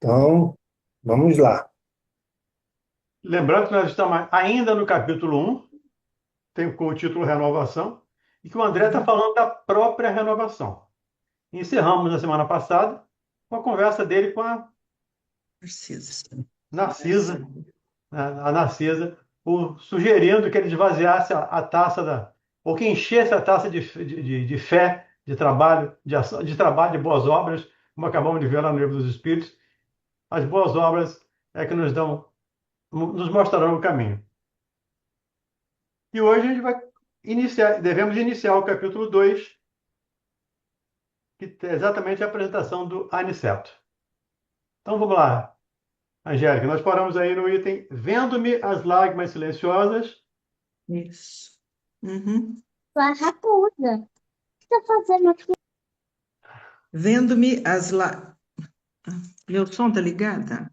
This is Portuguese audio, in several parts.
Então, vamos lá. Lembrando que nós estamos ainda no capítulo um, tem com o título Renovação, e que o André está Uhum. falando da própria renovação. Encerramos na semana passada com a conversa dele com a Narciso. Narcisa, né, a Narcisa, sugerindo que ele esvaziasse a taça ou que enchesse a taça de fé, de trabalho, de trabalho, de boas obras, como acabamos de ver lá no Livro dos Espíritos. As boas obras é que nos mostrarão o caminho. E hoje a gente vai devemos iniciar o capítulo 2, que é exatamente a apresentação do aniceto. Então vamos lá, Angélica, nós paramos aí no item Vendo-me as lágrimas silenciosas. Isso. Uhum. Sua raposa. O que tá fazendo aqui? Vendo-me as lá. Meu som tá ligado?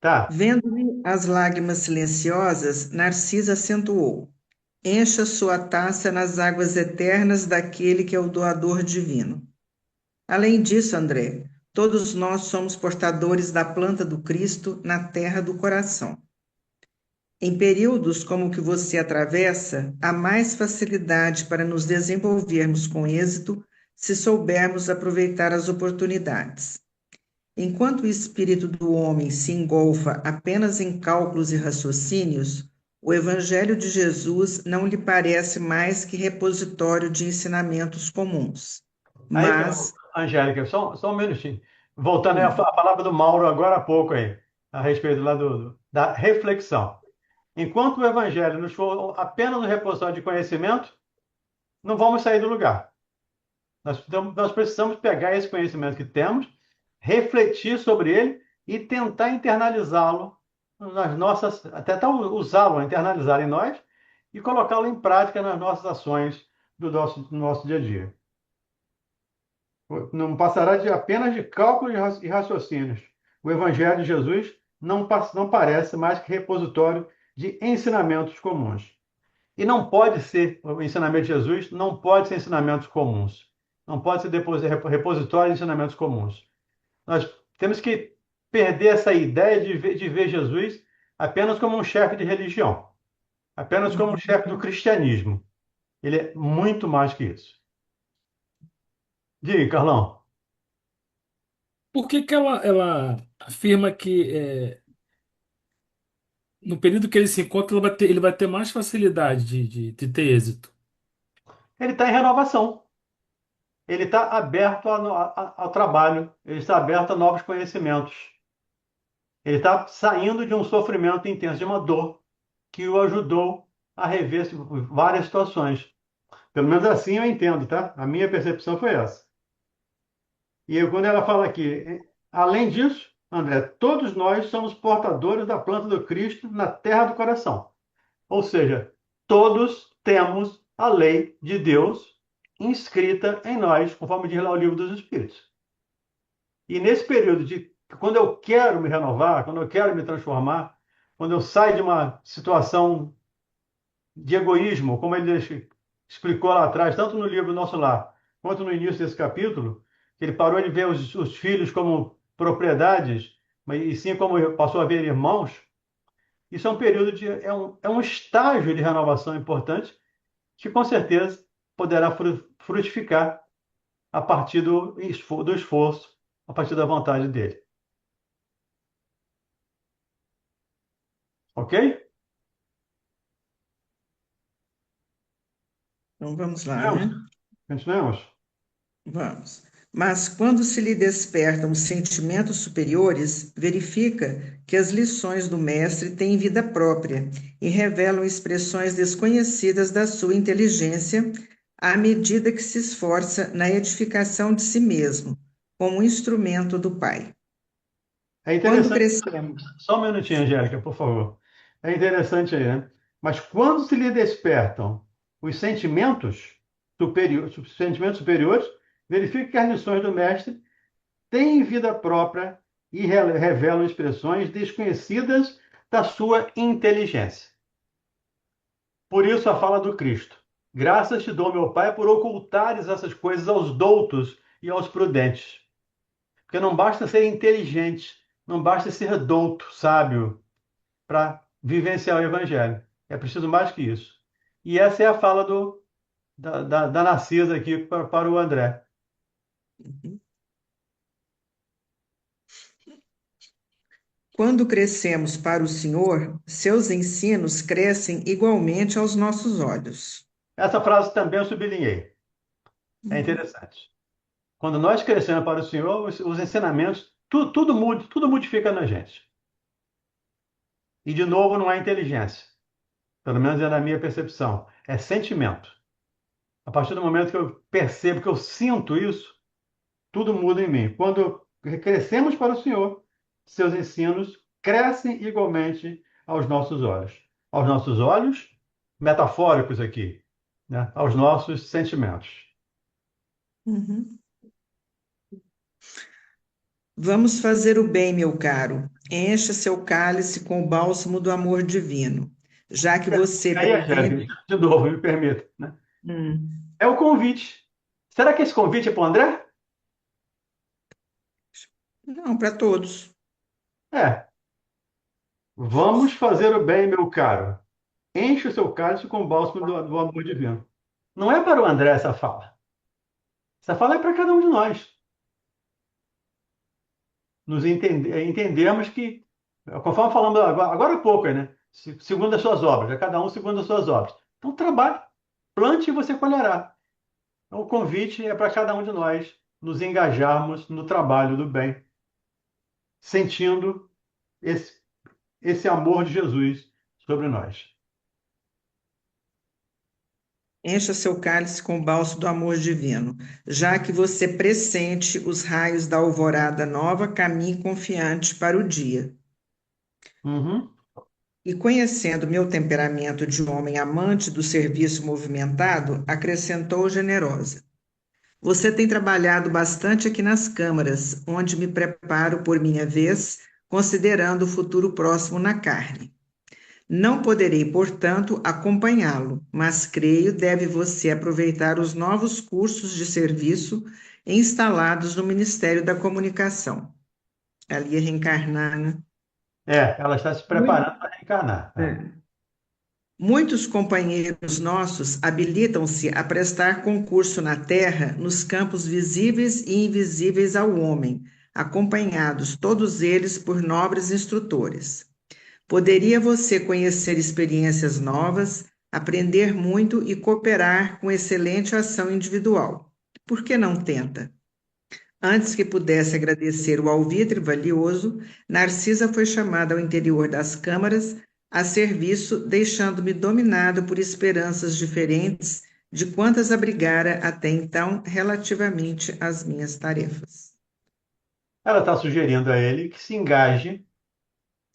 Tá. Vendo-me as lágrimas silenciosas, Narcisa acentuou: encha sua taça nas águas eternas daquele que é o doador divino. Além disso, André, todos nós somos portadores da planta do Cristo na terra do coração. Em períodos como o que você atravessa, há mais facilidade para nos desenvolvermos com êxito se soubermos aproveitar as oportunidades. Enquanto o espírito do homem se engolfa apenas em cálculos e raciocínios, o Evangelho de Jesus não lhe parece mais que repositório de ensinamentos comuns. Aí, Mas, Angélica, só um minutinho. Voltando aí à sim, palavra do Mauro agora há pouco aí, a respeito lá da reflexão. Enquanto o Evangelho nos for apenas um repositório de conhecimento, não vamos sair do lugar. Nós precisamos pegar esse conhecimento que temos, refletir sobre ele e tentar internalizá-lo nas nossas, tentar usá-lo, internalizar em nós e colocá-lo em prática nas nossas ações do nosso dia a dia. Não passará apenas de cálculos e raciocínios. O Evangelho de Jesus não parece mais que repositório de ensinamentos comuns. E não pode ser, o ensinamento de Jesus não pode ser ensinamentos comuns. Não pode ser repositório de ensinamentos comuns. Nós temos que perder essa ideia de ver Jesus apenas como um chefe de religião, apenas como um chefe do cristianismo. Ele é muito mais que isso. Diga, Carlão. Por que que ela afirma que no período que ele se encontra ele vai ter mais facilidade de ter êxito? Ele está em renovação. Ele está aberto ao trabalho, ele está aberto a novos conhecimentos. Ele está saindo de um sofrimento intenso, de uma dor que o ajudou a rever várias situações. Pelo menos assim eu entendo, tá? A minha percepção foi essa. Quando ela fala aqui, além disso, André, todos nós somos portadores da planta do Cristo na terra do coração. Ou seja, todos temos a lei de Deus inscrita em nós, conforme diz lá o livro dos Espíritos. E nesse período de quando eu quero me renovar, quando eu quero me transformar, quando eu saio de uma situação de egoísmo, como ele explicou lá atrás, tanto no livro Nosso Lar, quanto no início desse capítulo, que ele parou de ver os filhos como propriedades, mas e sim como passou a ver irmãos. Isso é um período é um estágio de renovação importante que com certeza poderá frutificar a partir do esforço, a partir da vontade dele. Ok? então vamos lá, Continuamos? né? Continuamos? Vamos. Mas quando se lhe despertam os sentimentos superiores, verifica que as lições do mestre têm vida própria e revelam expressões desconhecidas da sua inteligência à medida que se esforça na edificação de si mesmo, como instrumento do Pai. É Quando interessante. crescemos, Só um minutinho, Angélica, por favor. É interessante aí, né? Mas quando se lhe despertam os sentimentos superiores, verifique que as lições do mestre têm vida própria e revelam expressões desconhecidas da sua inteligência. Por isso a fala do Cristo. Graças te dou, meu Pai, por ocultares essas coisas aos doutos e aos prudentes. Porque não basta ser inteligente, Não basta ser douto, sábio, para vivenciar o Evangelho. É preciso mais que isso. E essa é a fala da Narcisa aqui para o André. Quando crescemos para o Senhor, seus ensinos crescem igualmente aos nossos olhos. Essa frase também eu sublinhei. É interessante. Quando nós crescemos para o Senhor, os ensinamentos, tudo muda, tudo modifica na gente. E, de novo, não é inteligência. Pelo menos é na minha percepção. É sentimento. A partir do momento que eu percebo, que eu sinto isso, tudo muda em mim. Quando crescemos para o Senhor, seus ensinos crescem igualmente aos nossos olhos. Aos nossos olhos, metafóricos aqui, né? Aos nossos sentimentos. Uhum. Vamos fazer o bem, meu caro. Encha seu cálice com o bálsamo do amor divino, já que você Aí, Angélica, pretende. de novo, me permita, né? Hum, É o convite. Será que esse convite é para o André? não, para todos. É. Vamos fazer o bem, meu caro. Enche o seu cálice com o bálsamo do amor divino. Não é para o André essa fala. Essa fala é para cada um de nós. Entendemos que, conforme falamos agora há pouco, né? Segundo as suas obras, é cada um segundo as suas obras. Então, trabalhe, plante e você colherá. Então, o convite é para cada um de nós nos engajarmos no trabalho do bem, sentindo esse, esse amor de Jesus sobre nós. Encha seu cálice com o bálsamo do amor divino, já que você pressente os raios da alvorada nova, caminhe confiante para o dia. Uhum. E conhecendo meu temperamento de homem amante do serviço movimentado, acrescentou generosa. Você tem trabalhado bastante aqui nas câmaras, onde me preparo por minha vez, considerando o futuro próximo na carne. Não poderei, portanto, acompanhá-lo, mas creio deve você aproveitar os novos cursos de serviço instalados no Ministério da Comunicação. Ali ia reencarnar, né? Ela está se Muito. preparando para reencarnar. Muitos companheiros nossos habilitam-se a prestar concurso na Terra nos campos visíveis e invisíveis ao homem, acompanhados todos eles por nobres instrutores. Poderia você conhecer experiências novas, aprender muito e cooperar com excelente ação individual. Por que não tenta? Antes que pudesse agradecer o alvitre valioso, Narcisa foi chamada ao interior das câmaras a serviço, deixando-me dominado por esperanças diferentes de quantas abrigara até então relativamente às minhas tarefas. Ela está sugerindo a ele que se engaje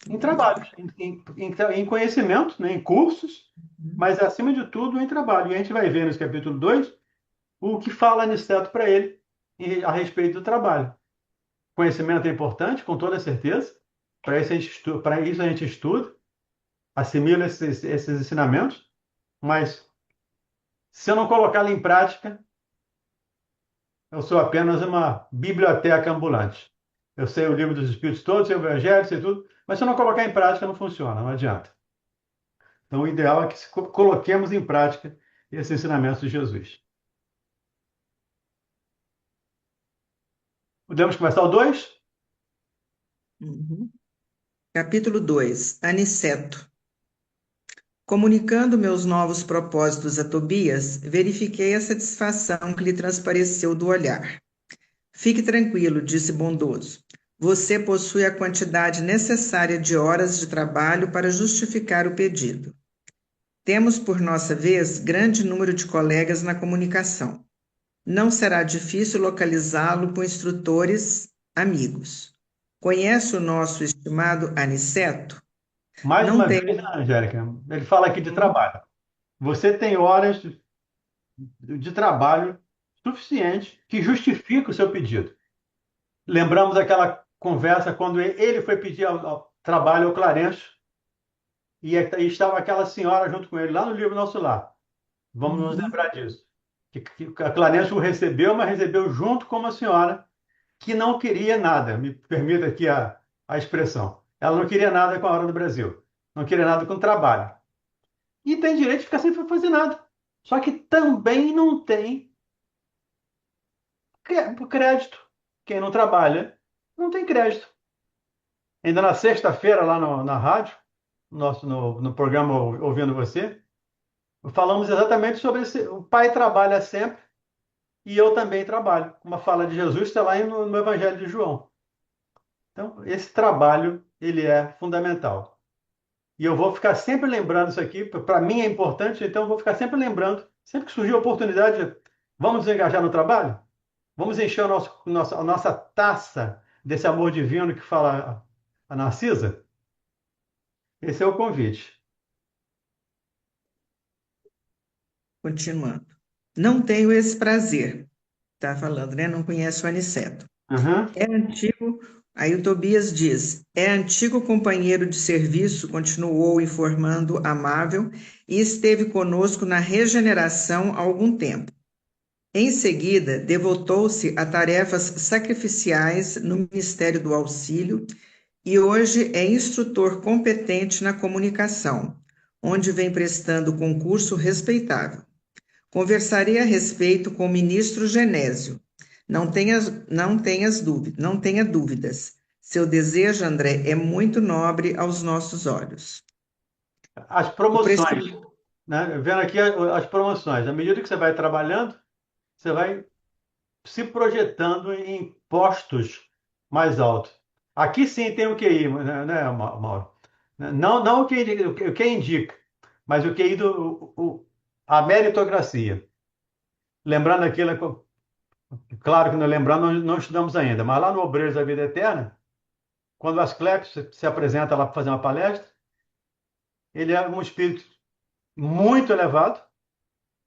em trabalhos, em conhecimento, né, em cursos, mas acima de tudo em trabalho. E a gente vai ver nesse capítulo 2 o que fala Aniceto para ele a respeito do trabalho. Conhecimento é importante, com toda certeza. Para isso a gente estuda, assimila esses ensinamentos, mas se eu não colocá-lo em prática, eu sou apenas uma biblioteca ambulante. Eu sei o livro dos Espíritos todos, sei o Evangelho, sei tudo, mas se eu não colocar em prática, não funciona, não adianta. Então, o ideal é que coloquemos em prática esses ensinamentos de Jesus. Podemos começar o 2? Uhum. Capítulo 2. Aniceto. Comunicando meus novos propósitos a Tobias, verifiquei a satisfação que lhe transpareceu do olhar. Fique tranquilo, disse bondoso. Você possui a quantidade necessária de horas de trabalho para justificar o pedido. Temos, por nossa vez, grande número de colegas na comunicação. Não será difícil localizá-lo com instrutores amigos. Conhece o nosso estimado Aniceto? Mais Não uma vez, tenho. né, Angélica, ele fala aqui de trabalho. Você tem horas de trabalho suficiente que justifica o seu pedido. Lembramos aquela conversa quando ele foi pedir trabalho ao Clarencio e estava aquela senhora junto com ele, lá no livro Nosso Lar. Vamos nos Uhum. lembrar disso. Que a Clarencio o recebeu, mas recebeu junto com uma senhora que não queria nada. Me permita aqui a a expressão. Ela não queria nada com a Hora do Brasil. Não queria nada com o trabalho. E tem direito de ficar sem fazer nada. Só que também não tem crédito. Quem não trabalha não tem crédito. Ainda na sexta-feira, lá na rádio, no programa Ouvindo Você, falamos exatamente sobre esse. O pai trabalha sempre e eu também trabalho. Uma fala de Jesus está lá no Evangelho de João. Então, esse trabalho, ele é fundamental. E eu vou ficar sempre lembrando isso aqui, para mim é importante, então eu vou ficar sempre lembrando, sempre que surgir a oportunidade, vamos nos engajar no trabalho? Vamos encher a nossa taça desse amor divino que fala a Narcisa? Esse é o convite. Continuando. Não tenho esse prazer. Está falando, né? Não conhece o Aniceto. Uhum. É antigo, aí o Tobias diz, é antigo companheiro de serviço, continuou informando amável, e esteve conosco na regeneração há algum tempo. Em seguida, devotou-se a tarefas sacrificiais no Ministério do Auxílio e hoje é instrutor competente na comunicação, onde vem prestando concurso respeitável. Conversarei a respeito com o ministro Genésio. Não tenha dúvidas. Seu desejo, André, é muito nobre aos nossos olhos. As O promoções, presti- né? Vendo aqui as promoções. À medida que você vai trabalhando, você vai se projetando em postos mais altos. Aqui sim tem o QI, né, Mauro? Não o que indica, mas o QI a meritocracia. Lembrando aquilo, claro que não lembrando, não estudamos ainda, mas lá no Obreiros da Vida Eterna, quando o Asclepios se apresenta lá para fazer uma palestra, ele é um espírito muito elevado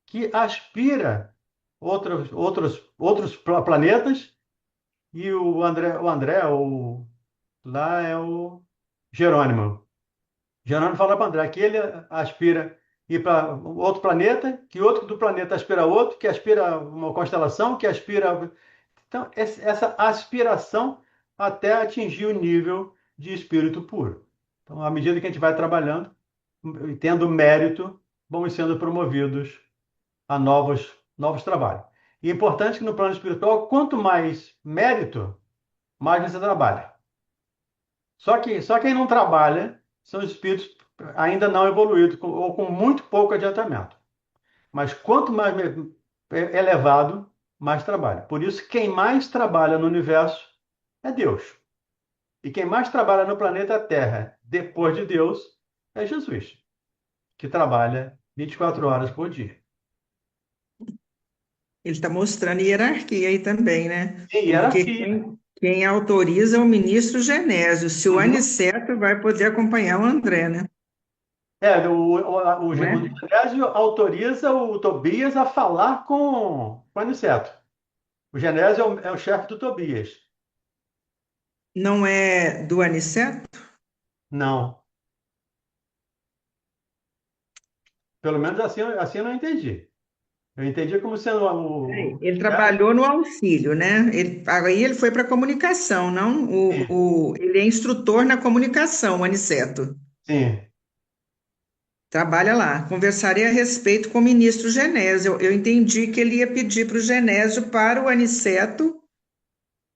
que aspira outros planetas e lá é o Jerônimo. Jerônimo fala para André que ele aspira ir para outro planeta, que outro do planeta aspira outro, que aspira uma constelação, que aspira. Então, essa aspiração até atingir o nível de espírito puro. Então, à medida que a gente vai trabalhando, e tendo mérito, vamos sendo promovidos a novos trabalhos. E é importante que no plano espiritual, quanto mais mérito, mais você trabalha. Só quem não trabalha são espíritos ainda não evoluídos, ou com muito pouco adiantamento. Mas quanto mais elevado, mais trabalha. Por isso, quem mais trabalha no universo é Deus. E quem mais trabalha no planeta Terra, depois de Deus, é Jesus, que trabalha 24 horas por dia. Ele está mostrando hierarquia aí também, né? Em Porque hierarquia. quem autoriza é o ministro Genésio. Se o Uhum. Aniceto vai poder acompanhar o André, né? O Não é? Genésio autoriza o Tobias a falar com o Aniceto. O Genésio é o chefe do Tobias. Não é do Aniceto? Não. Pelo menos assim eu não entendi. Eu entendi como sendo Ele trabalhou no auxílio, né? Aí ele foi para a comunicação, não? sim, Ele é instrutor na comunicação, o Aniceto. sim. Trabalha lá. Conversarei a respeito com o ministro Genésio. Eu entendi que ele ia pedir para o Genésio, para o Aniceto,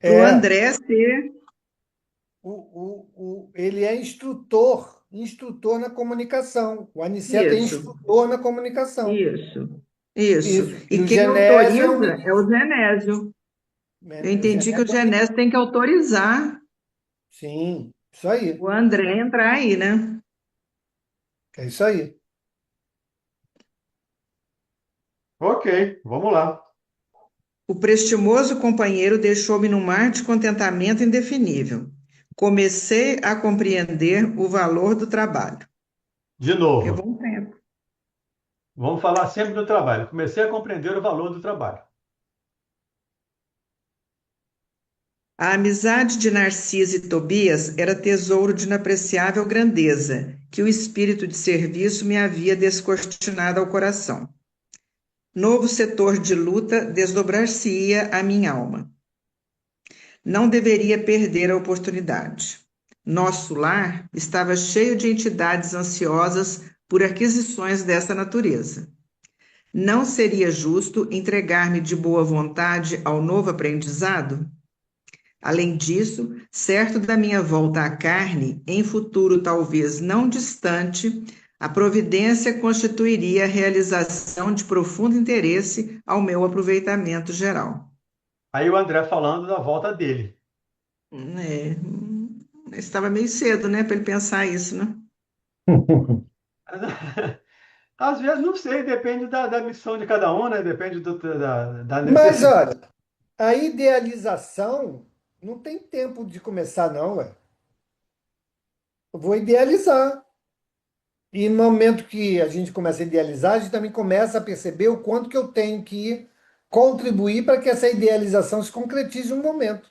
para o É, André ser. ele é instrutor na comunicação. O Aniceto é Isso, instrutor na comunicação. isso, isso. Isso. E E o quem Genésio é autoriza é o Genésio. Eu o entendi que o Genésio é Genésio tem que autorizar Sim, isso aí. o André a entrar aí, né? É isso aí. Ok, vamos lá. O prestimoso companheiro deixou-me num mar de contentamento indefinível. Comecei a compreender o valor do trabalho. De Levou novo, um tempo. vamos falar sempre do trabalho. Comecei a compreender o valor do trabalho. A amizade de Narciso e Tobias era tesouro de inapreciável grandeza, que o espírito de serviço me havia descortinado ao coração. Novo setor de luta desdobrar-se-ia a minha alma. Não deveria perder a oportunidade. Nosso lar estava cheio de entidades ansiosas por aquisições dessa natureza. Não seria justo entregar-me de boa vontade ao novo aprendizado? Além disso, certo da minha volta à carne, em futuro talvez não distante, a providência constituiria a realização de profundo interesse ao meu aproveitamento geral. Aí o André falando da volta dele. É, estava meio cedo, né, para ele pensar isso, né? Às vezes, não sei, depende da missão de cada um, né? Depende da Mas necessidade. olha, a idealização não tem tempo de começar, não, ué. Eu vou idealizar. E no momento que a gente começa a idealizar, a gente também começa a perceber o quanto que eu tenho que contribuir para que essa idealização se concretize em um momento.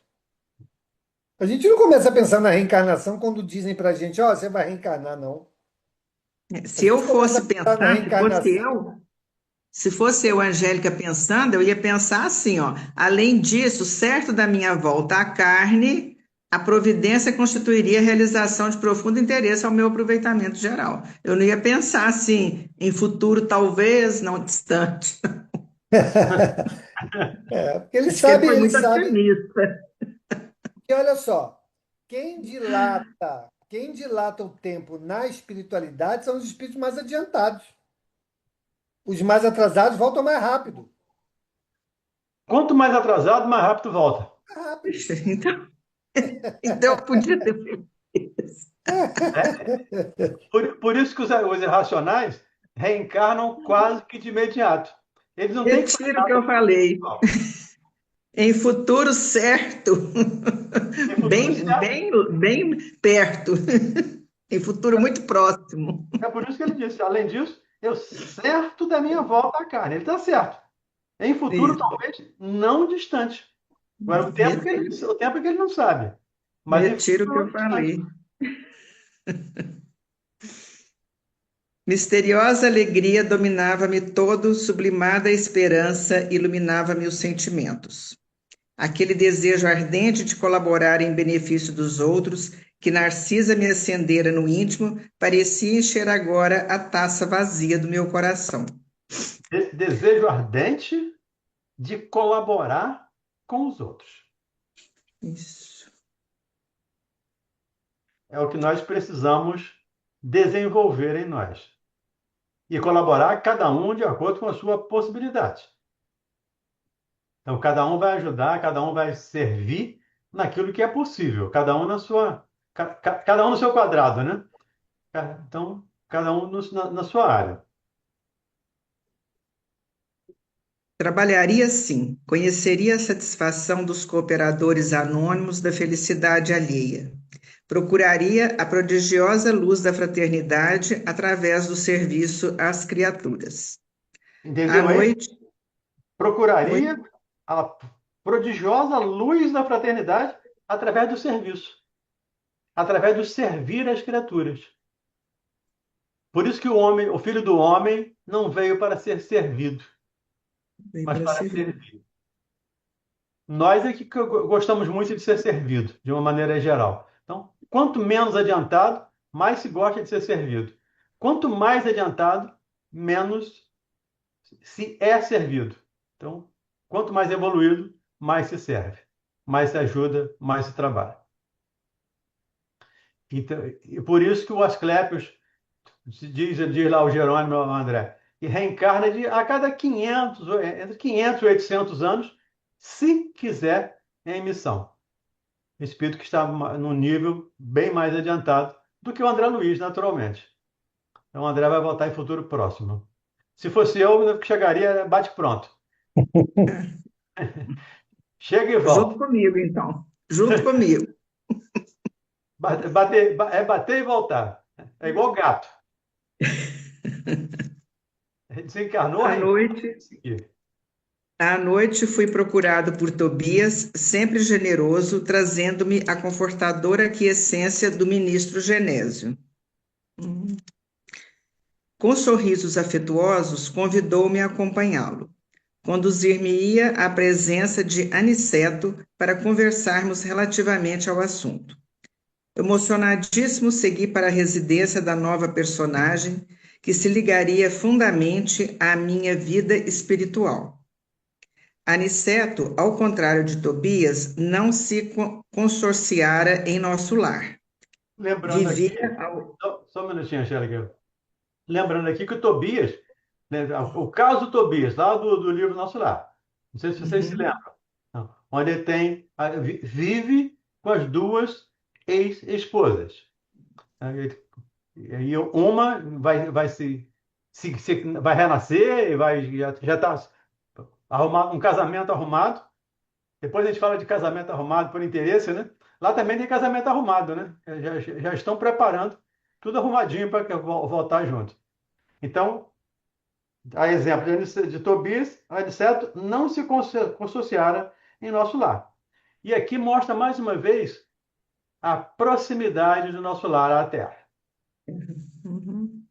A gente não começa a pensar na reencarnação quando dizem para a gente, ó, você vai reencarnar, não. A Se eu gente começa fosse a pensar na pensar, reencarnação. se fosse eu, Angélica, pensando, eu ia pensar assim, ó. Além disso, certo da minha volta à carne, a providência constituiria a realização de profundo interesse ao meu aproveitamento geral. Eu não ia pensar assim, em futuro talvez não distante. Porque eles Acho que ele sabem, foi eles muito sabem. otimista. E olha só, quem dilata o tempo na espiritualidade são os espíritos mais adiantados. Os mais atrasados voltam mais rápido. Quanto mais atrasado, mais rápido volta. Mais rápido. Então, então eu podia ter feito isso. Por isso que os irracionais reencarnam quase que de imediato. Eles não têm que fazer Retiro o que nada eu falei. pessoal. Em futuro certo, Tem futuro bem, certo. bem perto, em futuro muito próximo. É por isso que ele disse, além disso, eu certo da minha volta à carne. Ele está certo. Em futuro, Isso. talvez, não distante. Agora, o tempo é que ele não sabe. Mas em Retiro o futuro que não eu distante. falei. Misteriosa alegria dominava-me todo, sublimada esperança iluminava-me os sentimentos. Aquele desejo ardente de colaborar em benefício dos outros, que Narcisa me acendera no íntimo, parecia encher agora a taça vazia do meu coração. Desejo ardente de colaborar com os outros. Isso. É o que nós precisamos desenvolver em nós. E colaborar cada um de acordo com a sua possibilidade. Então, cada um vai ajudar, cada um vai servir naquilo que é possível, cada um cada um no seu quadrado, né? Então, cada um na sua área. Trabalharia sim, conheceria a satisfação dos cooperadores anônimos da felicidade alheia. Procuraria a prodigiosa luz da fraternidade através do serviço às criaturas. À Entendeu aí? noite, oi, Procuraria a prodigiosa luz da fraternidade através do serviço, através do servir às criaturas. Por isso que o filho do homem, não veio para ser servido, veio mas para para servir. servir. Nós é que gostamos muito de ser servido, de uma maneira geral. Então, quanto menos adiantado, mais se gosta de ser servido. Quanto mais adiantado, menos se é servido. Então, quanto mais evoluído, mais se serve, mais se ajuda, mais se trabalha. Então, e por isso que o Asclépios diz lá o Jerônimo, o André, e reencarna a cada 500, entre 500 e 800 anos, se quiser, em missão. Espírito que está num nível bem mais adiantado do que o André Luiz, naturalmente. Então, o André vai voltar em futuro próximo. Se fosse eu chegaria bate pronto. Chega e Junto volta. comigo, então. Junto comigo. Bater e voltar. É igual gato. Desencarnou, À reencarna noite, e seguir. à noite fui procurado por Tobias, sempre generoso, trazendo-me a confortadora aquiescência do ministro Genésio. Com sorrisos afetuosos, convidou-me a acompanhá-lo. Conduzir-me-ia à presença de Aniceto para conversarmos relativamente ao assunto. Emocionadíssimo, segui para a residência da nova personagem, que se ligaria fundamente à minha vida espiritual. Aniceto, ao contrário de Tobias, não se consorciara em nosso lar. Lembrando aqui, Vivia ao... só um minutinho, Angélica. Lembrando aqui que o Tobias, né, o caso do Tobias, lá do livro Nosso Lar, não sei se vocês se Uhum. lembram, não, onde ele vive com as duas ex-esposas. E uma vai vai renascer, já está arrumado, um casamento arrumado. Depois a gente fala de casamento arrumado por interesse, né? Lá também tem casamento arrumado, né? Já estão preparando tudo arrumadinho para voltar junto. Então, a exemplo de Tobias, Aniceto não se consociara em nosso lar. E aqui mostra mais uma vez a proximidade do nosso lar à terra. Uhum.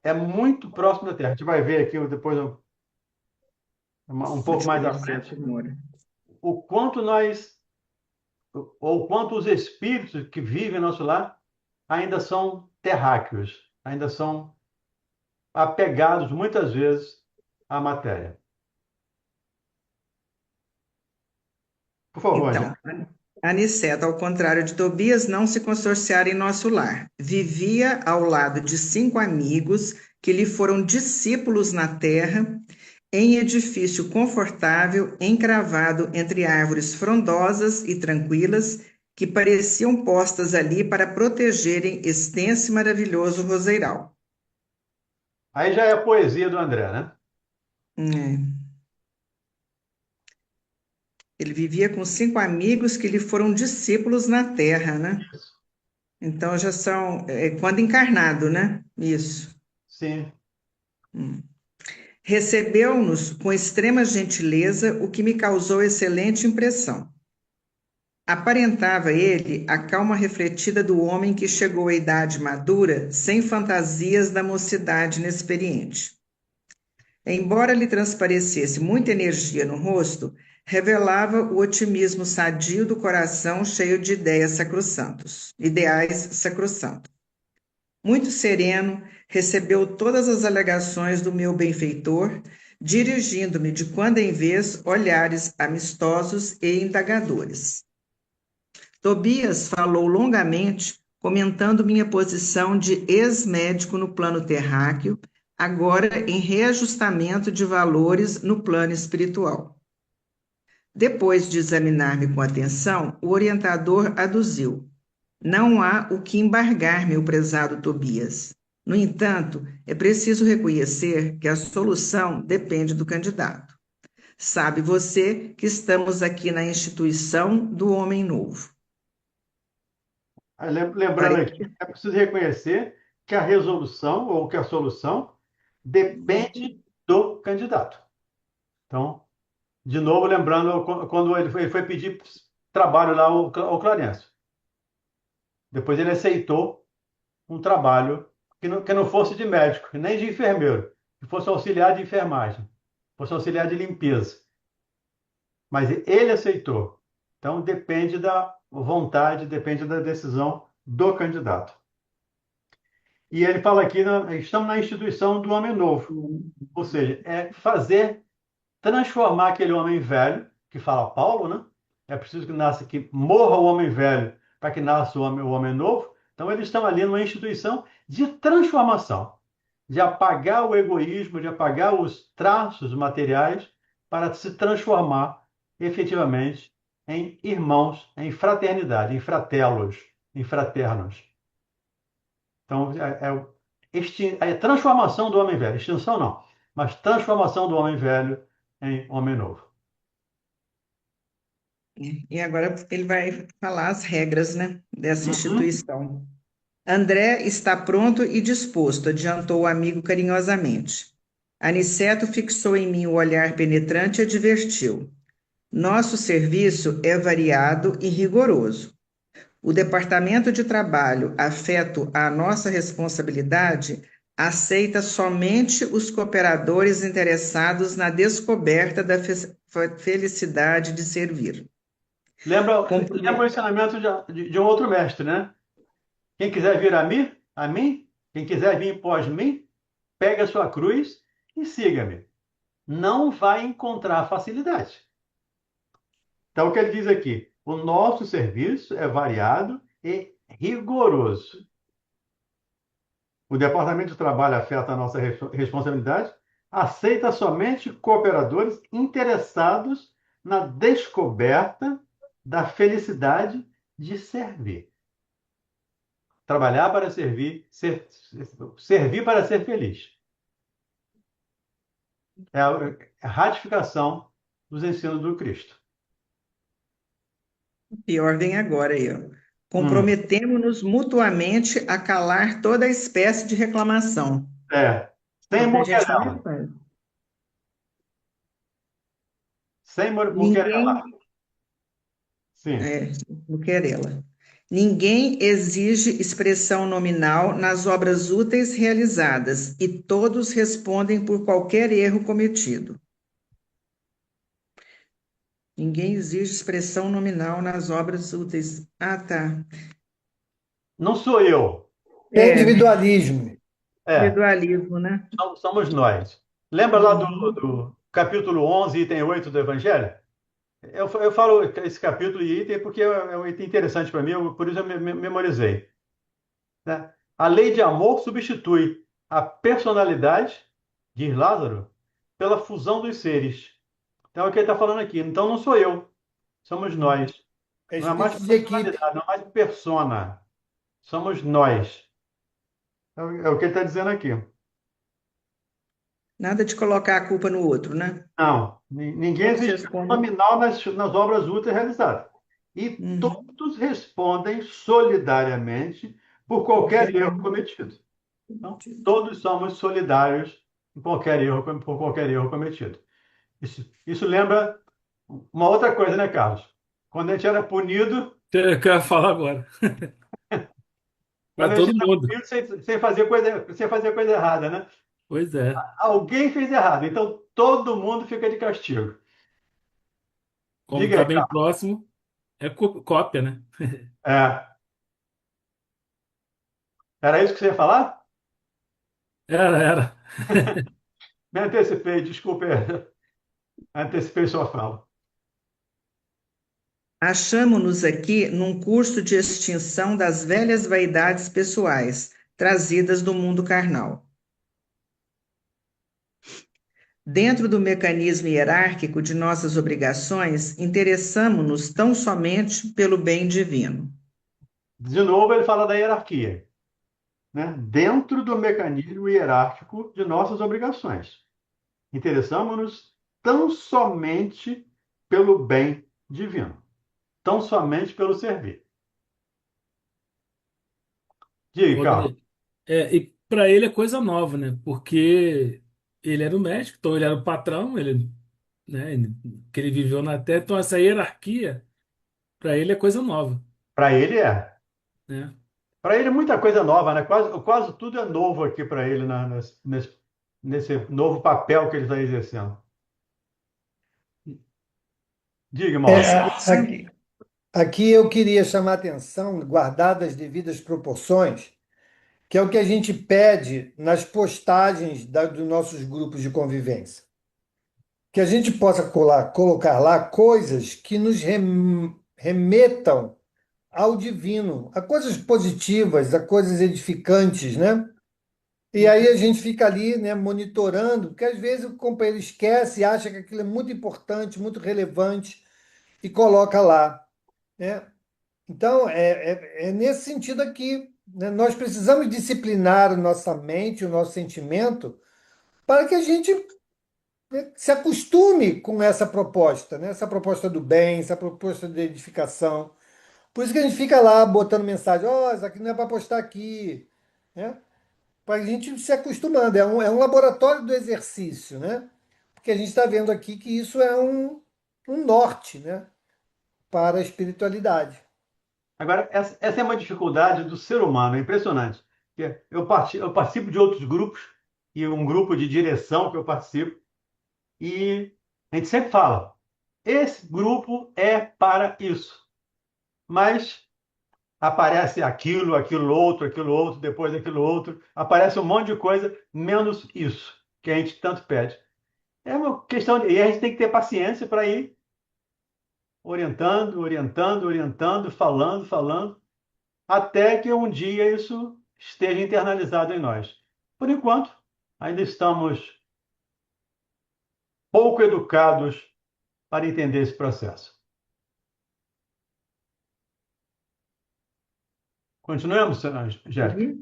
É muito próximo da terra. A gente vai ver aqui depois um pouco mais à frente Interessante, Moura. o quanto ou quanto os espíritos que vivem em nosso lar ainda são terráqueos, ainda são apegados muitas vezes à matéria. Por favor, Então, Angélica. Aniceto, ao contrário de Tobias, não se consorciara em nosso lar. Vivia ao lado de 5 amigos que lhe foram discípulos na terra, em edifício confortável, encravado entre árvores frondosas e tranquilas, que pareciam postas ali para protegerem extenso e maravilhoso roseiral. Aí já é a poesia do André, né? É. Ele vivia com 5 amigos que lhe foram discípulos na terra, né? Isso. Então já são, quando encarnado, né? Isso. Sim. Recebeu-nos com extrema gentileza, o que me causou excelente impressão. Aparentava ele a calma refletida do homem que chegou à idade madura, sem fantasias da mocidade inexperiente. Embora lhe transparecesse muita energia no rosto, revelava o otimismo sadio do coração cheio de ideais sacrossantos. Muito sereno, recebeu todas as alegações do meu benfeitor, dirigindo-me de quando em vez olhares amistosos e indagadores. Tobias falou longamente, comentando minha posição de ex-médico no plano terráqueo, agora em reajustamento de valores no plano espiritual. Depois de examinar-me com atenção, o orientador aduziu: não há o que embargar, meu prezado Tobias. No entanto, é preciso reconhecer que a solução depende do candidato. Sabe você que estamos aqui na instituição do homem novo. Aí, lembrando Pare- aqui, é preciso reconhecer que a resolução ou que a solução depende do candidato. Então, de novo, lembrando quando ele foi pedir trabalho lá ao Clarencio. Depois ele aceitou um trabalho que não fosse de médico, nem de enfermeiro, que fosse auxiliar de enfermagem, fosse auxiliar de limpeza. Mas ele aceitou. Então depende da vontade, depende da decisão do candidato. E ele fala aqui, estamos na instituição do homem novo, ou seja, é transformar aquele homem velho, que fala Paulo, né? É preciso que morra o homem velho para que nasça o homem novo. Então eles estão ali numa instituição de transformação, de apagar o egoísmo, de apagar os traços materiais para se transformar efetivamente em irmãos, em fraternidade, em fratelos, em fraternos. Então, é a transformação do homem velho. Extinção não, mas transformação do homem velho em homem novo. E agora ele vai falar as regras, né, dessa Uhum. instituição. André está pronto e disposto, adiantou o amigo carinhosamente. Aniceto fixou em mim o olhar penetrante e advertiu: nosso serviço é variado e rigoroso. O Departamento de Trabalho, afeto à nossa responsabilidade, aceita somente os cooperadores interessados na descoberta da felicidade de servir. Lembra o ensinamento de um outro mestre, né? Quem quiser vir a mim, quem quiser vir após mim, pegue a sua cruz e siga-me. Não vai encontrar facilidade. Então, o que ele diz aqui? O nosso serviço é variado e rigoroso. O Departamento de Trabalho afeta a nossa responsabilidade, aceita somente cooperadores interessados na descoberta da felicidade de servir. Trabalhar para servir, servir para ser feliz. É a ratificação dos ensinos do Cristo. Pior vem agora aí, ó. Hum, Comprometemo-nos mutuamente a calar toda espécie de reclamação. é. É Sem o que a gente também muquerela. faz. Sem muquerela. Ninguém, Sim. no querela. Ninguém exige expressão nominal nas obras úteis realizadas e todos respondem por qualquer erro cometido. Ninguém exige expressão nominal nas obras úteis. Ah, tá. Não sou eu. É, Individualismo. É. individualismo, né? Somos nós. Lembra lá Uhum. do capítulo 11, item 8 do Evangelho? Eu falo esse capítulo e item porque é um item interessante para mim, por isso eu memorizei. Né? A lei de amor substitui a personalidade, diz Lázaro, pela fusão dos seres. Então é o que ele está falando aqui. Então não sou eu, somos nós. É Não é mais espírito de equipe. personalidade, não é mais persona. Somos nós. É o que ele está dizendo aqui. Nada de colocar a culpa no outro, né? Não, ninguém Todos existe respondem. nominal nas obras úteis realizadas. E Uhum. todos respondem solidariamente por qualquer Qualquer erro cometido. Então, todos somos solidários por qualquer erro cometido. Isso lembra uma outra coisa, né, Carlos? Quando a gente era punido, Eu quero falar agora. quando Para a gente todo era mundo. punido sem fazer coisa errada, né? Pois é. Alguém fez errado, então todo mundo fica de castigo. Como Diga está aí, bem Carlos. próximo, é cópia, né? É, era isso que você ia falar? Era. Me antecipei, desculpe, antecipei sua fala. Achamo-nos aqui num curso de extinção das velhas vaidades pessoais, trazidas do mundo carnal. Dentro do mecanismo hierárquico de nossas obrigações, interessamo-nos tão somente pelo bem divino. De novo, ele fala da hierarquia, né? Dentro do mecanismo hierárquico de nossas obrigações. Interessamos-nos tão somente pelo bem divino, tão somente pelo servir. Diga, Ô, Carlos. Dani, e para ele é coisa nova, né? Porque ele era o médico, então ele era o patrão, né? Que ele viveu na Terra, então essa hierarquia para ele é coisa nova, Para ele é. né? Para ele, muita coisa nova, né? Quase tudo é novo aqui para ele, nesse novo papel que ele está exercendo. Diga, É, Mauro. aqui eu queria chamar a atenção, guardadas as devidas proporções, que é o que a gente pede nas postagens dos nossos grupos de convivência. Que a gente possa colocar lá coisas que nos remetam ao divino, a coisas positivas, a coisas edificantes, né? E aí a gente fica ali, né, monitorando, porque às vezes o companheiro esquece, acha que aquilo é muito importante, muito relevante e coloca lá, né? Então, é nesse sentido aqui, né? Nós precisamos disciplinar a nossa mente, o nosso sentimento, para que a gente, né, se acostume com essa proposta, né? Essa proposta do bem, essa proposta de edificação. Por isso que a gente fica lá botando mensagem, ó, isso aqui não é para postar aqui, né? Para a gente se acostumando. É um laboratório do exercício, né? Porque a gente está vendo aqui que isso é um norte, né? Para a espiritualidade. Agora, essa é uma dificuldade do ser humano, é impressionante. Eu participo de outros grupos, e um grupo de direção que eu participo, e a gente sempre fala. Esse grupo é para isso. Mas aparece aquilo outro, depois aquilo outro, aparece um monte de coisa, menos isso, que a gente tanto pede. É uma questão de... E a gente tem que ter paciência para ir orientando, orientando, orientando, falando, falando, até que um dia isso esteja internalizado em nós. Por enquanto, ainda estamos pouco educados para entender esse processo. Continuamos, Angélica?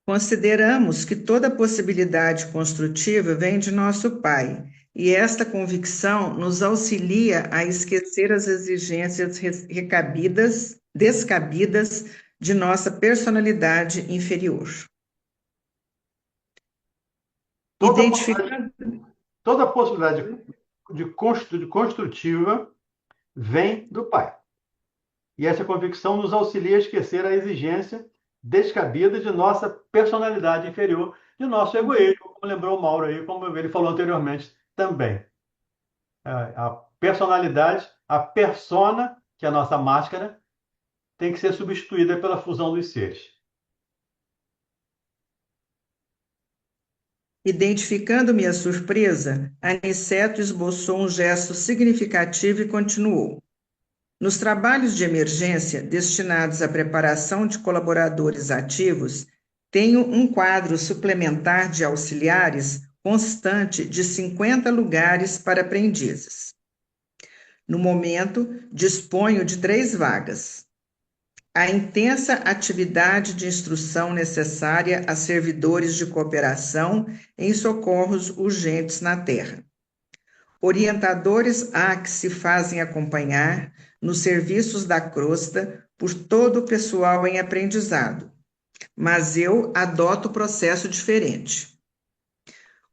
Consideramos que toda possibilidade construtiva vem de nosso Pai, e esta convicção nos auxilia a esquecer as exigências descabidas de nossa personalidade inferior. Toda Identificando, toda possibilidade de construtiva vem do Pai. E essa convicção nos auxilia a esquecer a exigência descabida de nossa personalidade inferior, de nosso egoísmo, como lembrou o Mauro aí, como ele falou anteriormente também. A personalidade, a persona, que é a nossa máscara, tem que ser substituída pela fusão dos seres. identificando minha surpresa, Aniceto esboçou um gesto significativo e continuou. Nos trabalhos de emergência destinados à preparação de colaboradores ativos, tenho um quadro suplementar de auxiliares constante de 50 lugares para aprendizes. No momento, disponho de 3 vagas. A intensa atividade de instrução necessária a servidores de cooperação em socorros urgentes na terra. Orientadores há que se fazem acompanhar nos serviços da crosta por todo o pessoal em aprendizado, mas eu adoto processo diferente.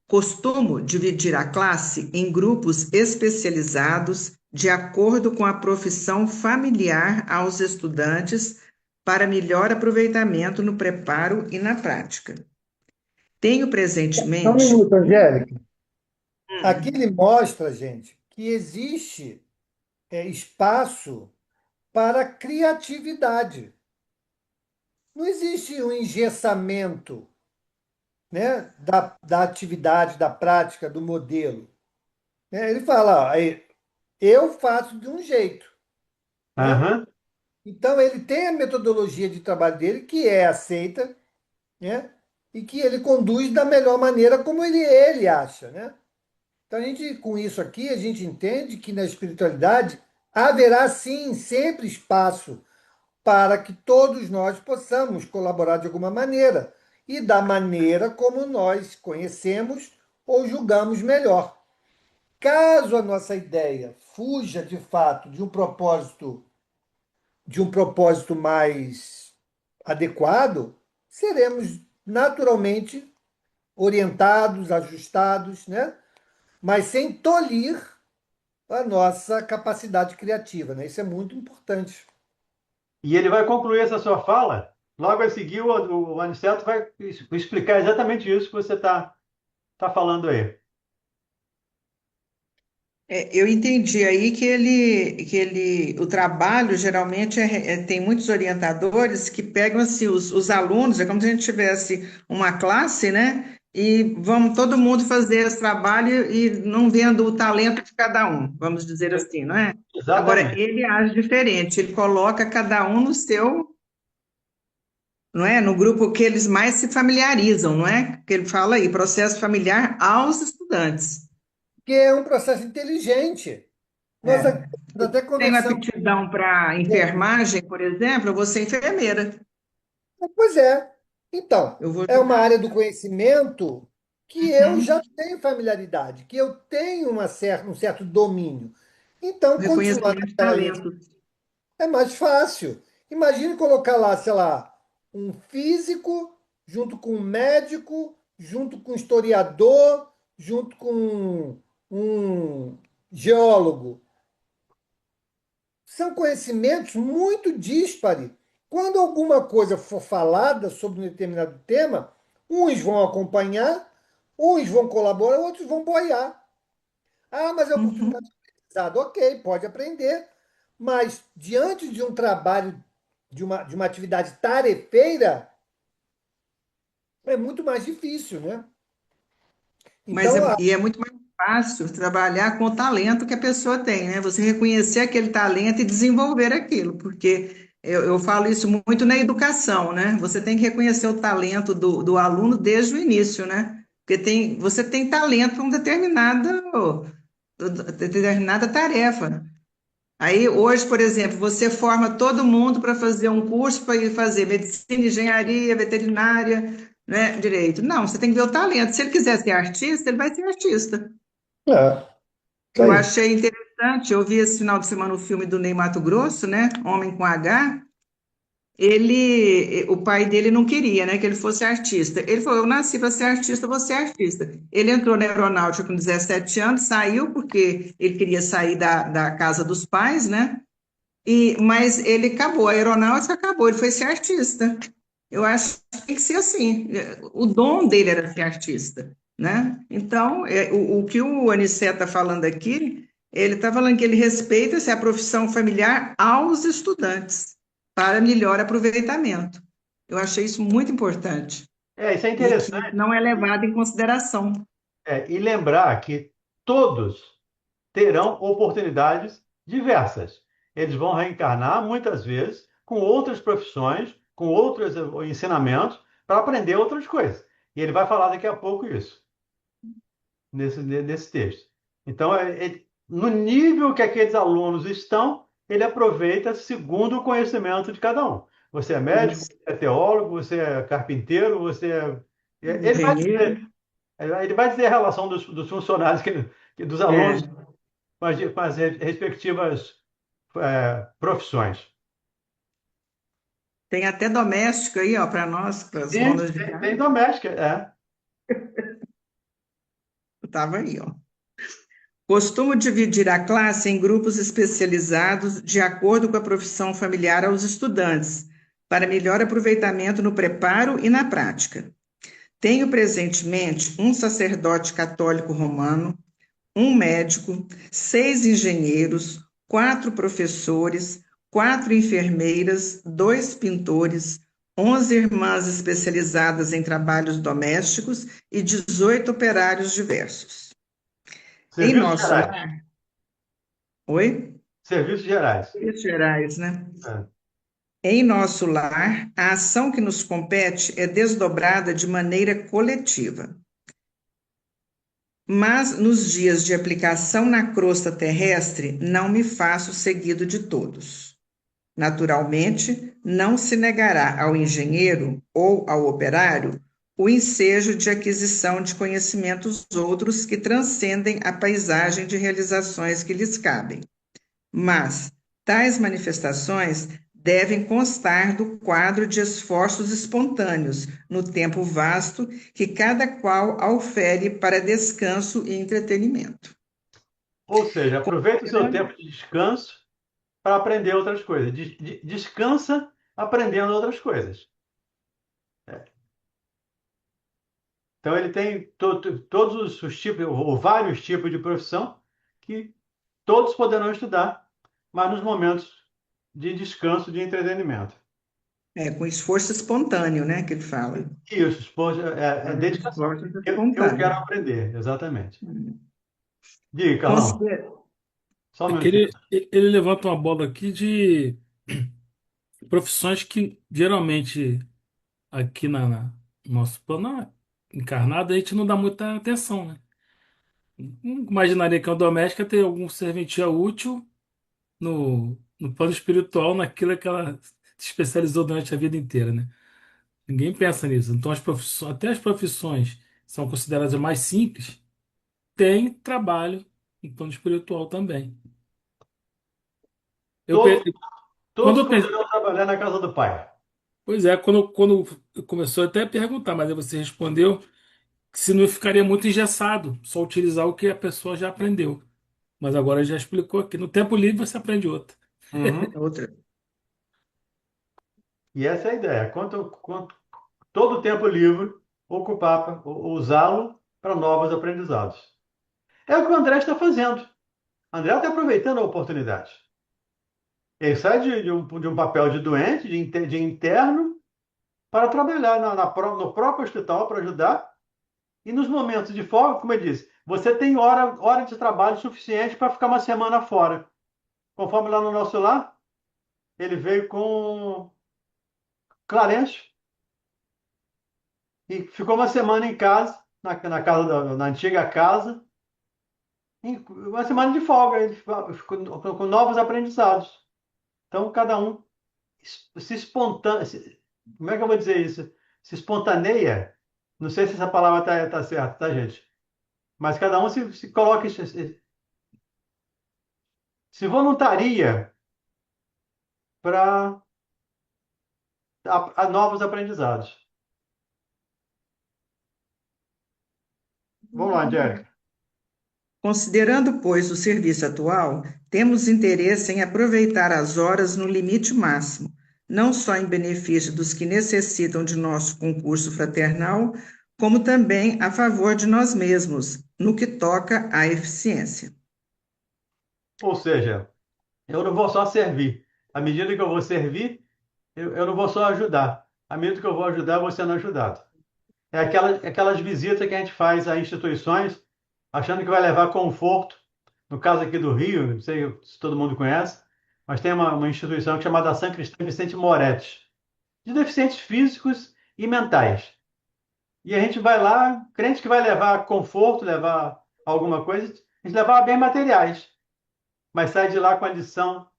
Costumo dividir a classe em grupos especializados de acordo com a profissão familiar aos estudantes para melhor aproveitamento no preparo e na prática. Tenho Só um presentemente. minuto, Angélica. Aqui ele mostra, gente, que existe espaço para criatividade. Não existe um engessamento, né, da atividade, da prática, do modelo. Né? Ele fala, ó, eu faço de um jeito. Né? Aham. Então, ele tem a metodologia de trabalho dele, que é aceita, né? E que ele conduz da melhor maneira como ele acha. Né? Então, com isso aqui, a gente entende que na espiritualidade haverá, sim, sempre espaço para que todos nós possamos colaborar de alguma maneira e da maneira como nós conhecemos ou julgamos melhor. Caso a nossa ideia fuja de fato de um propósito mais adequado, seremos naturalmente orientados, ajustados, né? Mas sem tolir a nossa capacidade criativa, né? Isso é muito importante. E ele vai concluir essa sua fala. Logo a seguir, o Aniceto vai explicar exatamente isso que você tá falando aí. Eu entendi aí o trabalho geralmente tem muitos orientadores que pegam assim, os alunos, é como se a gente tivesse uma classe, né? E vamos todo mundo fazer esse trabalho e não vendo o talento de cada um, vamos dizer assim, não é? Agora, Exatamente. ele age diferente, ele coloca cada um no seu, não é? No grupo que eles mais se familiarizam, não é? Que ele fala aí, processo familiar aos estudantes. Que é um processo inteligente. Nós É. até Tenho conversamos. aptidão para enfermagem, por exemplo, eu vou ser enfermeira. Pois é. Então, Eu vou é uma ajudar. área do conhecimento que eu Uhum. já tenho familiaridade, que eu tenho um certo domínio. Então, continuar Reconhecimento de naquela área talentos. é mais fácil. Imagine colocar lá, sei lá, um físico junto com um médico, junto com um historiador, junto com um geólogo. São conhecimentos muito díspares. Quando alguma coisa for falada sobre um determinado tema, uns vão acompanhar, uns vão colaborar, outros vão boiar. Ah, mas é Uhum. oportunidade. idealizado, ok, pode aprender, mas diante de um trabalho, de uma atividade tarefeira, é muito mais difícil, né? Mas Então, é muito mais fácil trabalhar com o talento que a pessoa tem, né? Você reconhecer aquele talento e desenvolver aquilo, porque eu falo isso muito na educação, né? Você tem que reconhecer o talento do aluno desde o início, né? Porque você tem talento para determinada tarefa. Aí, hoje, por exemplo, você forma todo mundo para fazer um curso para ir fazer medicina, engenharia, veterinária, né, direito. Não, você tem que ver o talento. Se ele quiser ser artista, ele vai ser artista. é, isso Eu aí. achei interessante, eu vi esse final de semana o filme do Ney Matogrosso, né, Homem com H. O pai dele não queria, né, que ele fosse artista. Ele falou, eu nasci para ser artista, vou ser artista. Ele entrou na aeronáutica com 17 anos, saiu porque ele queria sair da casa dos pais, né? Mas ele acabou, a aeronáutica acabou, ele foi ser artista. Eu acho que tem que ser assim. O dom dele era ser artista, né? Então, o que o Anicet está falando aqui, ele está falando que ele respeita a profissão familiar aos estudantes, para melhor aproveitamento. Eu achei isso muito importante Isso é e que interessante. não é levado em consideração. E lembrar que todos terão oportunidades diversas. Eles vão reencarnar muitas vezes com outras profissões, com outros ensinamentos, para aprender outras coisas. E ele vai falar daqui a pouco isso, nesse texto. Então, no nível que aqueles alunos estão, ele aproveita segundo o conhecimento de cada um. Você é médico, Isso. você é teólogo, você é carpinteiro, você é. Ele vai Engenheiro. dizer, ele vai dizer a relação dos funcionários, dos alunos É. com as respectivas profissões. Tem até doméstico aí, ó, para nós, para as Tem, donas de tem, casa. tem doméstica, Estava aí, ó. Costumo dividir a classe em grupos especializados de acordo com a profissão familiar aos estudantes, para melhor aproveitamento no preparo e na prática. Tenho presentemente um sacerdote católico romano, um médico, 6 engenheiros, 4 professores, 4 enfermeiras, 2 pintores, 11 irmãs especializadas em trabalhos domésticos e 18 operários diversos. Em serviços nosso gerais. lar, oi? Serviços gerais. Serviços gerais, né? É. Em nosso lar, a ação que nos compete é desdobrada de maneira coletiva. Mas nos dias de aplicação na crosta terrestre, não me faço seguido de todos. Naturalmente, não se negará ao engenheiro ou ao operário o ensejo de aquisição de conhecimentos outros que transcendem a paisagem de realizações que lhes cabem. Mas tais manifestações devem constar do quadro de esforços espontâneos, no tempo vasto que cada qual aufere para descanso e entretenimento. Ou seja, aproveita o seu Considerando tempo de descanso para aprender outras coisas. Descansa aprendendo outras coisas. Então, ele tem todos os tipos, ou vários tipos de profissão, que todos poderão estudar, mas nos momentos de descanso, de entretenimento. com esforço espontâneo, né, que ele fala. Isso, esforço, é dedicação. Esforço Eu quero espontâneo. aprender, exatamente. Diga, Carlão, Consider- só um É que minutinho. ele levanta uma bola aqui de profissões que geralmente aqui no nosso plano encarnado a gente não dá muita atenção, né? Não imaginaria que uma doméstica ter algum serventia útil no plano espiritual, naquilo que ela se especializou durante a vida inteira, né? Ninguém pensa nisso. Então, até as profissões que são consideradas mais simples, têm trabalho no plano espiritual também. Eu, Todos, pe- quando todos eu pensei, poderão trabalhar na casa do Pai. pois é, quando começou até a perguntar, mas aí você respondeu que se não ficaria muito engessado, só utilizar o que a pessoa já aprendeu. Mas agora já explicou aqui. No tempo livre você aprende outra. Uhum. Outra. E essa é a ideia. Todo o tempo livre, usá-lo para novos aprendizados. É o que o André está fazendo. André está aproveitando a oportunidade. Ele sai de um papel de doente, de interno, para trabalhar no próprio hospital para ajudar. E nos momentos de folga, como eu disse, você tem hora de trabalho suficiente para ficar uma semana fora. Conforme lá no nosso lar, ele veio com Clarence e ficou uma semana em casa, na casa na antiga casa, uma semana de folga, ele ficou com novos aprendizados. Então, cada um se espontânea, como é que eu vou dizer isso? Se espontaneia. Não sei se essa palavra tá certa, tá, gente? Mas cada um se coloca, se voluntaria para a novos aprendizados. Vamos lá, Angélica. Considerando, pois, o serviço atual, temos interesse em aproveitar as horas no limite máximo, não só em benefício dos que necessitam de nosso concurso fraternal, como também a favor de nós mesmos, no que toca à eficiência. Ou seja, eu não vou só servir. À medida que eu vou servir, eu não vou só ajudar. À medida que eu vou ajudar, eu vou sendo ajudado. É aquelas visitas que a gente faz a instituições, achando que vai levar conforto. No caso aqui do Rio, não sei se todo mundo conhece, mas tem uma instituição chamada São Cristão Vicente Moretti, de deficientes físicos e mentais. E a gente vai lá, crente que vai levar conforto, levar alguma coisa, a gente leva bem materiais, mas sai de lá com a lição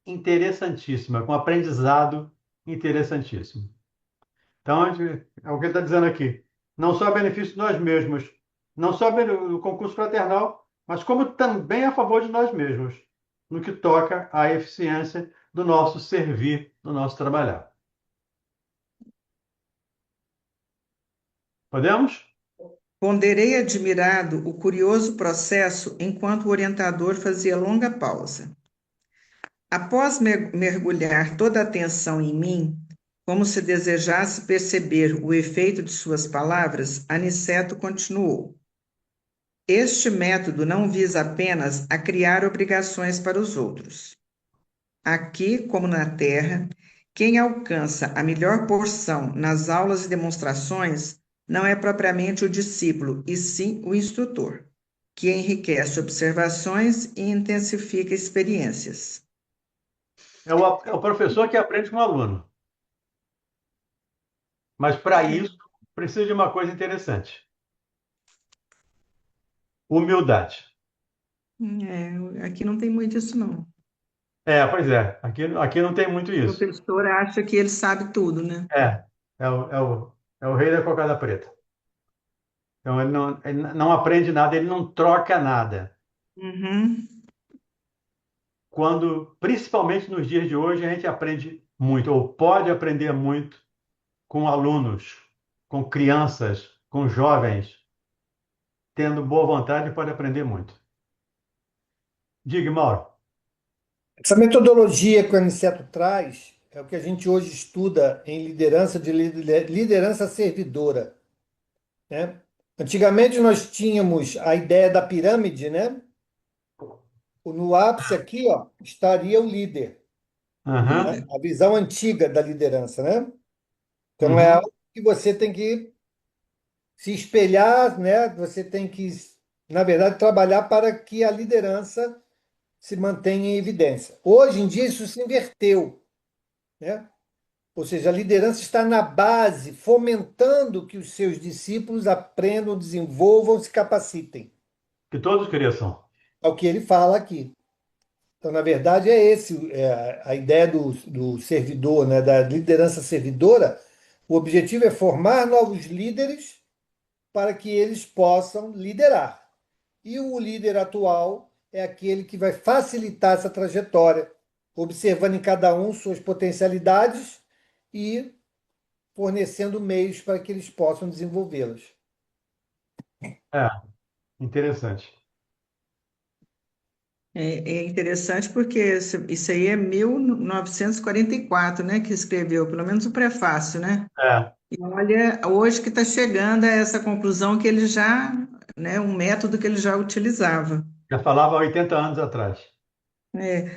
interessantíssima, com um aprendizado interessantíssimo. Então, é o que ele está dizendo aqui. Não só a benefício de nós mesmos, não só do concurso fraternal, mas como também a favor de nós mesmos, no que toca à eficiência do nosso servir, do nosso trabalhar. Podemos? Ponderei admirado o curioso processo enquanto o orientador fazia longa pausa. Após mergulhar toda a atenção em mim, como se desejasse perceber o efeito de suas palavras, Aniceto continuou. Este método não visa apenas a criar obrigações para os outros. Aqui, como na Terra, quem alcança a melhor porção nas aulas e demonstrações não é propriamente o discípulo, e sim o instrutor, que enriquece observações e intensifica experiências. É o professor que aprende com o aluno. Mas para isso, precisa de uma coisa interessante: humildade. Aqui não tem muito isso, não. Pois é, aqui não tem muito O isso. professor acha que ele sabe tudo, né? É o rei da cocada preta. Então ele não aprende nada, ele não troca nada. Uhum. Principalmente nos dias de hoje, a gente aprende muito, ou pode aprender muito, com alunos, com crianças, com jovens. Tendo boa vontade, pode aprender muito. Diga, Mauro. Essa metodologia que o Aniceto traz é o que a gente hoje estuda em liderança de liderança servidora, né? Antigamente nós tínhamos a ideia da pirâmide, né? No ápice aqui, ó, estaria o líder, O Aham. líder. a visão antiga da liderança, né? Então é Uhum. algo que você tem que se espelhar, né? Você tem que, na verdade, trabalhar para que a liderança se mantenha em evidência. Hoje em dia isso se inverteu, né? Ou seja, a liderança está na base, fomentando que os seus discípulos aprendam, desenvolvam, se capacitem. Que todos cresçam. É o que ele fala aqui. Então, na verdade, é esse a ideia do servidor, né, da liderança servidora. O objetivo é formar novos líderes para que eles possam liderar. E o líder atual é aquele que vai facilitar essa trajetória, observando em cada um suas potencialidades e fornecendo meios para que eles possam desenvolvê-las. É, interessante. É interessante porque isso aí é 1944, né, que escreveu, pelo menos o prefácio, né? É, E olha, hoje que está chegando a essa conclusão que ele já, né, um método que ele já utilizava. Já falava há 80 anos atrás. É,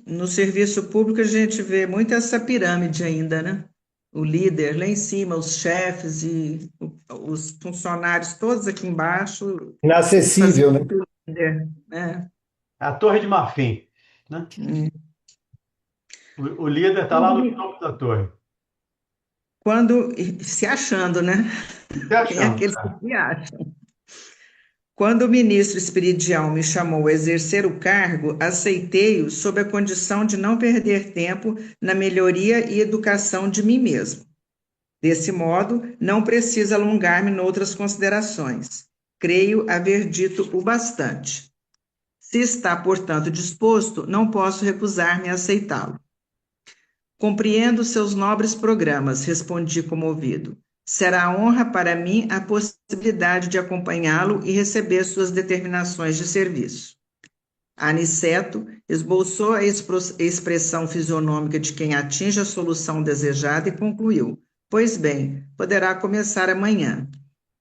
no serviço público a gente vê muito essa pirâmide ainda, né? O líder lá em cima, os chefes e os funcionários todos aqui embaixo Inacessível, fazendo né? o líder, né? A Torre de Marfim, né? O líder está lá no topo da torre. Quando, se achando, né? Se Tem achando, aqueles que cara. se acham. Quando o ministro Espiridião me chamou a exercer o cargo, aceitei-o sob a condição de não perder tempo na melhoria e educação de mim mesmo. Desse modo, não preciso alongar-me noutras considerações. Creio haver dito o bastante. Se está, portanto, disposto, não posso recusar-me a aceitá-lo. Compreendo seus nobres programas, respondi comovido. Será honra para mim a possibilidade de acompanhá-lo e receber suas determinações de serviço. Aniceto esboçou a expressão fisionômica de quem atinge a solução desejada e concluiu: Pois bem, poderá começar amanhã.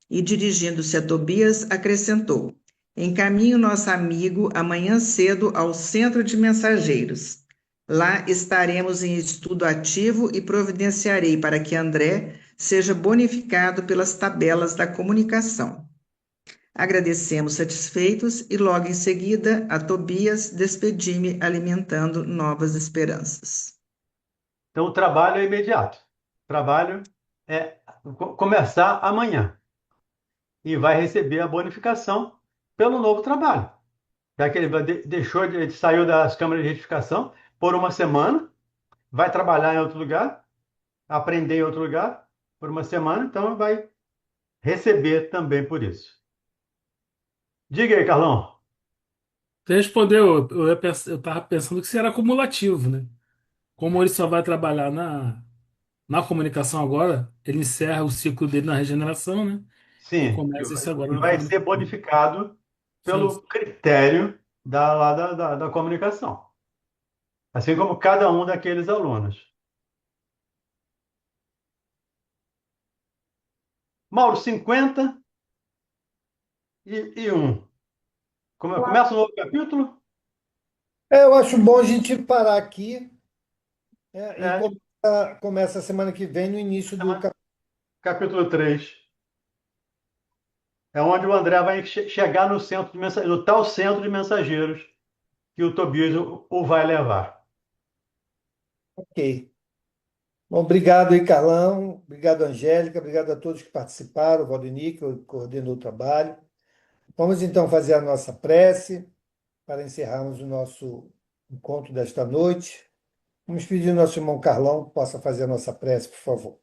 E dirigindo-se a Tobias, acrescentou: Encaminho nosso amigo amanhã cedo ao centro de mensageiros. Lá estaremos em estudo ativo e providenciarei para que André seja bonificado pelas tabelas da comunicação. Agradecemos satisfeitos e logo em seguida a Tobias despedi-me alimentando novas esperanças. Então, o trabalho é imediato. O trabalho é começar amanhã e vai receber a bonificação pelo novo trabalho. Já que ele deixou ele saiu das câmaras de retificação por uma semana, vai trabalhar em outro lugar, aprender em outro lugar por uma semana, então vai receber também por isso. Diga aí, Carlão. Você respondeu, eu estava pensando que isso era acumulativo, né? Como ele só vai trabalhar na comunicação agora, ele encerra o ciclo dele na regeneração, né? E Sim, começa isso agora e na vai ser comunicação. bonificado Sim. pelo critério da comunicação, assim como cada um daqueles alunos. Mauro, 51. Começa um novo capítulo? Eu acho bom a gente parar aqui, né, e É, começa a semana que vem, no início do capítulo 3. É onde o André vai chegar no centro no tal centro de mensageiros que o Tobias o vai levar. Ok. Bom, obrigado aí, Carlão. Obrigado, Angélica. Obrigado a todos que participaram, o Valdemir, que coordenou o trabalho. Vamos então fazer a nossa prece para encerrarmos o nosso encontro desta noite. Vamos pedir ao nosso irmão Carlão que possa fazer a nossa prece, por favor.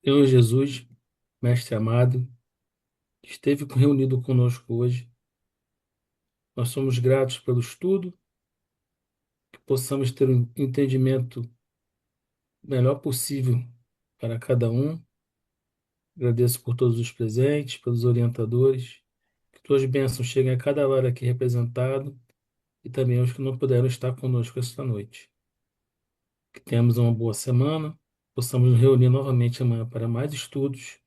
Senhor Jesus, Mestre amado, que esteve reunido conosco hoje, nós somos gratos pelo estudo, que possamos ter um entendimento melhor possível para cada um. Agradeço por todos os presentes, pelos orientadores, que tuas bênçãos cheguem a cada lar aqui representado e também aos que não puderam estar conosco esta noite. Que tenhamos uma boa semana, possamos nos reunir novamente amanhã para mais estudos.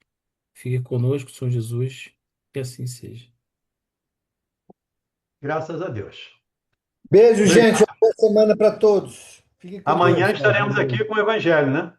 Fique conosco, Senhor Jesus, que assim seja. Graças a Deus. Beijo, gente. Obrigado. Uma boa semana para todos. Fiquem com Amanhã Deus. estaremos aqui com o Evangelho, né?